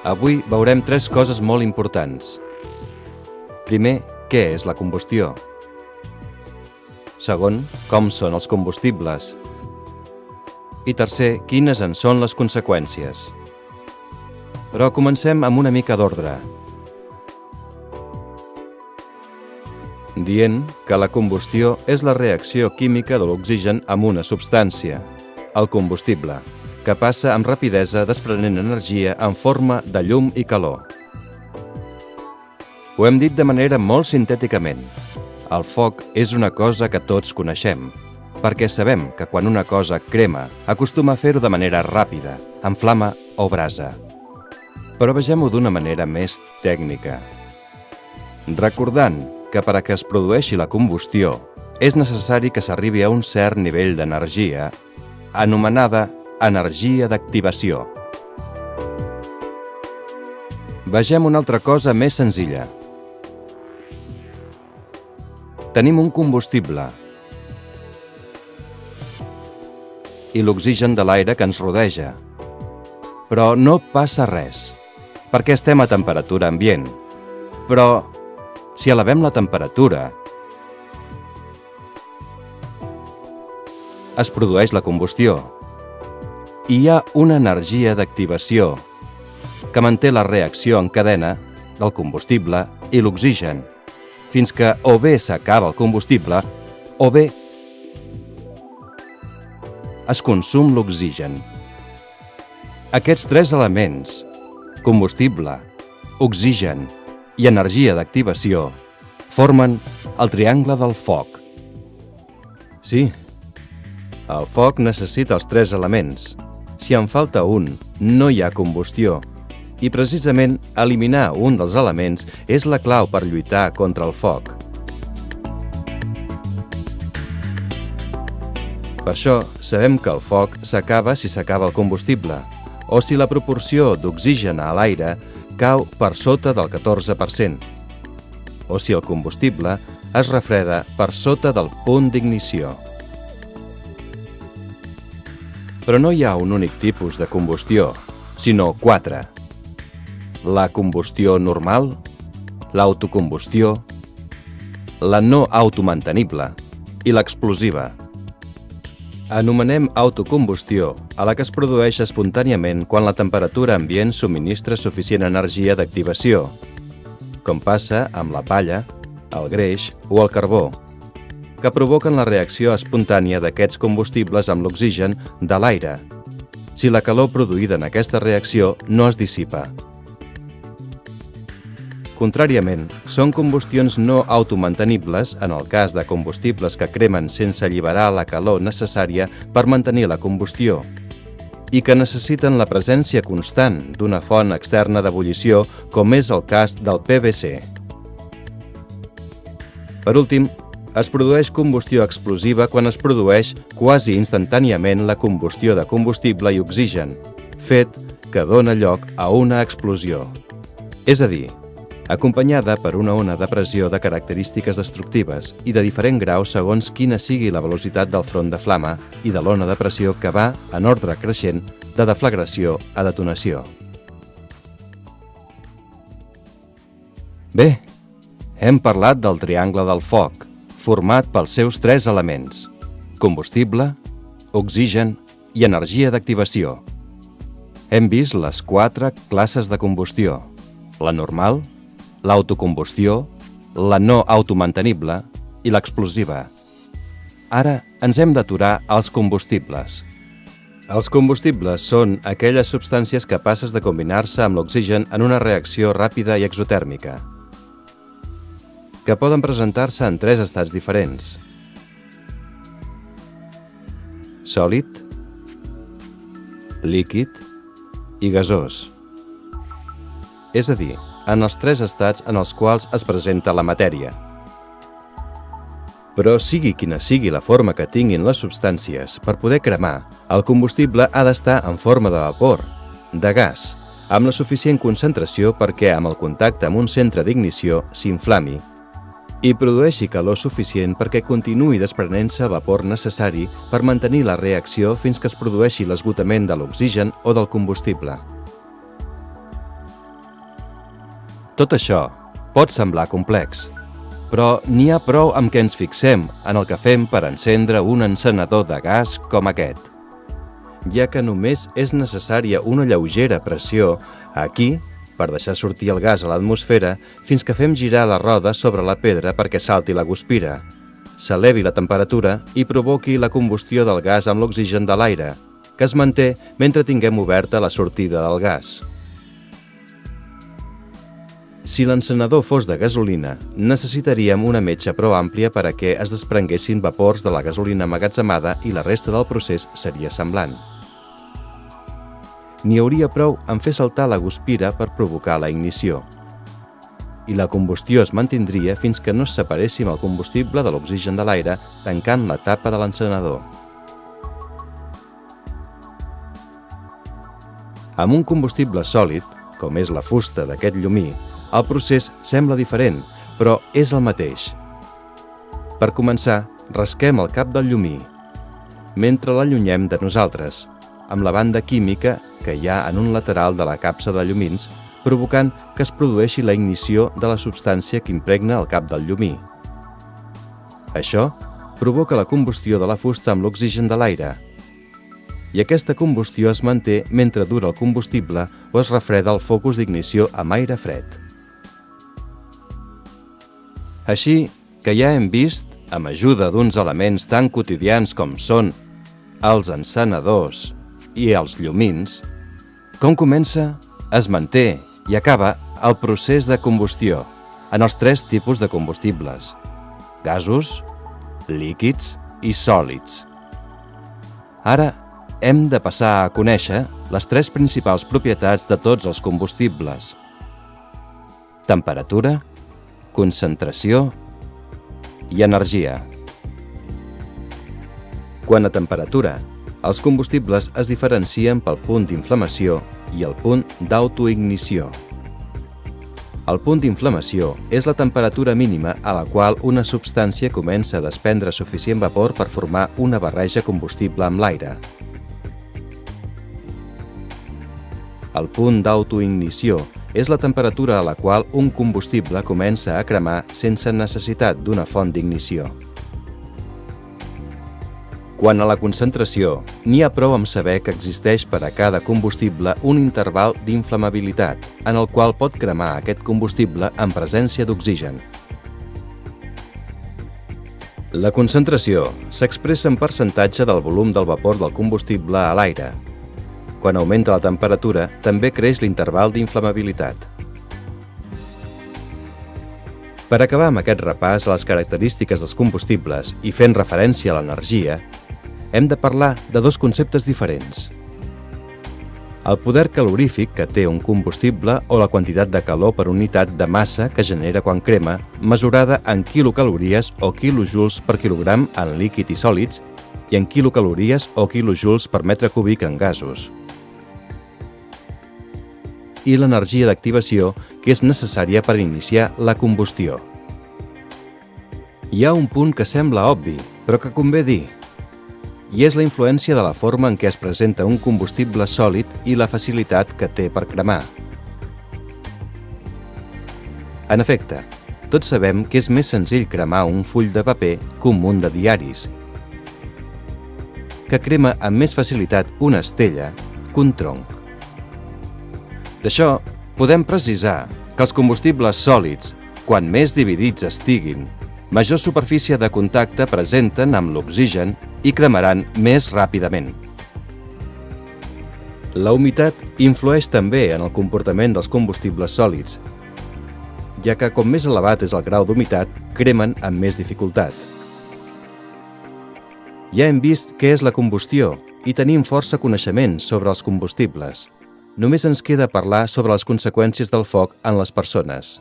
Avui veurem 3 coses molt importants. Primer, què és la combustió? Segon, com són els combustibles? I tercer, quines en són les conseqüències? Però comencem amb una mica d'ordre. Dient que la combustió és la reacció química de l'oxigen amb una substància, el combustible, que passa amb rapidesa desprenent energia en forma de llum i calor. Ho hem dit de manera molt sintèticament. El foc és una cosa que tots coneixem, perquè sabem que quan una cosa crema acostuma a fer-ho de manera ràpida, amb flama o brasa. Però vegem-ho d'una manera més tècnica. Recordant que per a que es produeixi la combustió és necessari que s'arribi a un cert nivell d'energia, anomenada energia d'activació. Vegem una altra cosa més senzilla. Tenim un combustible i l'oxigen de l'aire que ens rodeja. Però no passa res, perquè estem a temperatura ambient. Però si elevem la temperatura, es produeix la combustió. I hi ha una energia d'activació que manté la reacció en cadena del combustible i l'oxigen, fins que o bé s'acaba el combustible o bé es consum l'oxigen. Aquests 3 elements, combustible, oxigen i energia d'activació, formen el triangle del foc. Sí, el foc necessita els 3 elements. Si en falta un, no hi ha combustió. I precisament eliminar un dels elements és la clau per lluitar contra el foc. Per això sabem que el foc s'acaba si s'acaba el combustible, o si la proporció d'oxigen a l'aire cau per sota del 14%, o si el combustible es refreda per sota del punt d'ignició. Però no hi ha un únic tipus de combustió, sinó 4. La combustió normal, l'autocombustió, la no automantenible i l'explosiva. Anomenem autocombustió a la que es produeix espontàniament quan la temperatura ambient subministra suficient energia d'activació, com passa amb la palla, el greix o el carbó, que provoquen la reacció espontània d'aquests combustibles amb l'oxigen de l'aire, si la calor produïda en aquesta reacció no es dissipa. Contràriament, són combustions no automantenibles en el cas de combustibles que cremen sense alliberar la calor necessària per mantenir la combustió i que necessiten la presència constant d'una font externa d'ebullició, com és el cas del PVC. Per últim, es produeix combustió explosiva quan es produeix quasi instantàniament la combustió de combustible i oxigen, fet que dóna lloc a una explosió. És a dir, acompanyada per una ona de pressió de característiques destructives i de diferent grau segons quina sigui la velocitat del front de flama i de l'ona de pressió que va en ordre creixent de deflagració a detonació. Bé, hem parlat del triangle del foc, format pels seus 3 elements: combustible, oxigen i energia d'activació. Hem vist les 4 classes de combustió: la normal, l'autocombustió, la no automantenible i l'explosiva. Ara ens hem d'aturar als combustibles. Els combustibles són aquelles substàncies capaces de combinar-se amb l'oxigen en una reacció ràpida i exotèrmica, que poden presentar-se en 3 estats diferents: sòlid, líquid i gasós. És a dir, en els 3 estats en els quals es presenta la matèria. Però sigui quina sigui la forma que tinguin les substàncies, per poder cremar, el combustible ha d'estar en forma de vapor, de gas, amb la suficient concentració perquè amb el contacte amb un centre d'ignició s'inflami i produeixi calor suficient perquè continuï desprenent-se el vapor necessari per mantenir la reacció fins que es produeixi l'esgotament de l'oxigen o del combustible. Tot això pot semblar complex, però n'hi ha prou amb què ens fixem en el que fem per encendre un encenedor de gas com aquest, ja que només és necessària una lleugera pressió aquí per deixar sortir el gas a l'atmosfera fins que fem girar la roda sobre la pedra perquè salti la guspira, s'elevi la temperatura i provoqui la combustió del gas amb l'oxigen de l'aire, que es manté mentre tinguem oberta la sortida del gas. Si l'encenedor fos de gasolina, necessitaríem una metxa prou àmplia per a què es desprenguessin vapors de la gasolina emmagatzemada i la resta del procés seria semblant. N'hi hauria prou en fer saltar la guspira per provocar la ignició. I la combustió es mantindria fins que no es separéssim el combustible de l'oxigen de l'aire tancant la tapa de l'encenedor. Amb un combustible sòlid, com és la fusta d'aquest llumí, el procés sembla diferent, però és el mateix. Per començar, rasquem el cap del llumí, mentre l'allunyem de nosaltres, amb la banda química que hi ha en un lateral de la capsa de llumins, provocant que es produeixi la ignició de la substància que impregna el cap del llumí. Això provoca la combustió de la fusta amb l'oxigen de l'aire, i aquesta combustió es manté mentre dura el combustible o es refreda el focus d'ignició amb aire fred. Així que ja hem vist, amb ajuda d'uns elements tan quotidians com són els encenedors i els llumins, com comença, es manté i acaba el procés de combustió en els 3 tipus de combustibles: gasos, líquids i sòlids. Ara hem de passar a conèixer les 3 principals propietats de tots els combustibles: temperatura, concentració i energia. Quant a temperatura, els combustibles es diferencien pel punt d'inflamació i el punt d'autoignició. El punt d'inflamació és la temperatura mínima a la qual una substància comença a desprendre suficient vapor per formar una barreja combustible amb l'aire. El punt d'autoignició és la temperatura a la qual un combustible comença a cremar sense necessitat d'una font d'ignició. Quant a la concentració, n'hi ha prou amb saber que existeix per a cada combustible un interval d'inflamabilitat, en el qual pot cremar aquest combustible en presència d'oxigen. La concentració s'expressa en percentatge del volum del vapor del combustible a l'aire. Quan augmenta la temperatura, també creix l'interval d'inflamabilitat. Per acabar amb aquest repàs a les característiques dels combustibles i fent referència a l'energia, hem de parlar de 2 conceptes diferents: el poder calorífic que té un combustible o la quantitat de calor per unitat de massa que genera quan crema, mesurada en quilocalories o quilojuls per quilogram en líquid i sòlids i en quilocalories o quilojuls per metre cúbic en gasos. I l'energia d'activació que és necessària per iniciar la combustió. Hi ha un punt que sembla obvi, però que convé dir, i és la influència de la forma en què es presenta un combustible sòlid i la facilitat que té per cremar. En efecte, tots sabem que és més senzill cremar un full de paper que un munt de diaris, que crema amb més facilitat una estella que un tronc. D'això, podem precisar que els combustibles sòlids, quan més dividits estiguin, major superfície de contacte presenten amb l'oxigen i cremaran més ràpidament. La humitat influeix també en el comportament dels combustibles sòlids, ja que com més elevat és el grau d'humitat, cremen amb més dificultat. Ja hem vist què és la combustió i tenim força coneixements sobre els combustibles. Només ens queda parlar sobre les conseqüències del foc en les persones.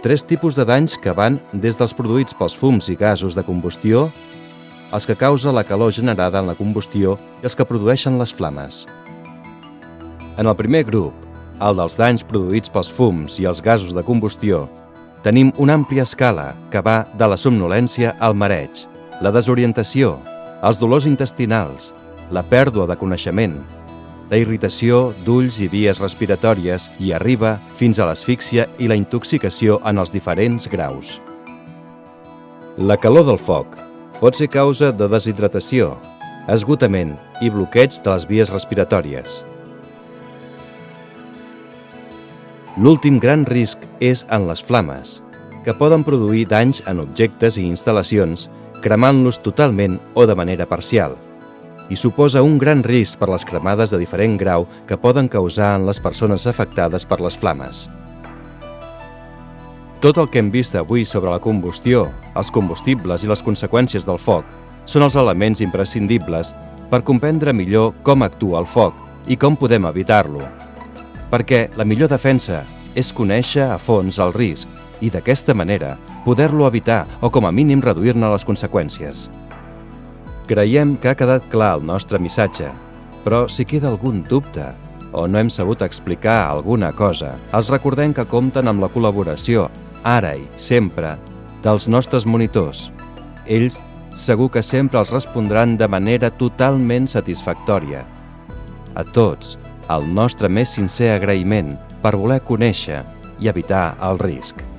3 tipus de danys que van des dels produïts pels fums i gasos de combustió, els que causa la calor generada en la combustió i els que produeixen les flames. En el primer grup, el dels danys produïts pels fums i els gasos de combustió, tenim una àmplia escala que va de la somnolència al mareig, la desorientació, els dolors intestinals, la pèrdua de coneixement, la irritació d'ulls i vies respiratòries i arriba fins a l'asfíxia i la intoxicació en els diferents graus. La calor del foc pot ser causa de deshidratació, esgotament i bloqueig de les vies respiratòries. L'últim gran risc és en les flames, que poden produir danys en objectes i instal·lacions, cremant-los totalment o de manera parcial, i suposa un gran risc per les cremades de diferent grau que poden causar en les persones afectades per les flames. Tot el que hem vist avui sobre la combustió, els combustibles i les conseqüències del foc són els elements imprescindibles per comprendre millor com actua el foc i com podem evitar-lo. Perquè la millor defensa és conèixer a fons el risc i d'aquesta manera poder-lo evitar o com a mínim reduir-ne les conseqüències. Creiem que ha quedat clar el nostre missatge, però si queda algun dubte o no hem sabut explicar alguna cosa, els recordem que compten amb la col·laboració, ara i sempre, dels nostres monitors. Ells segur que sempre els respondran de manera totalment satisfactòria. A tots, el nostre més sincer agraïment per voler conèixer i evitar el risc.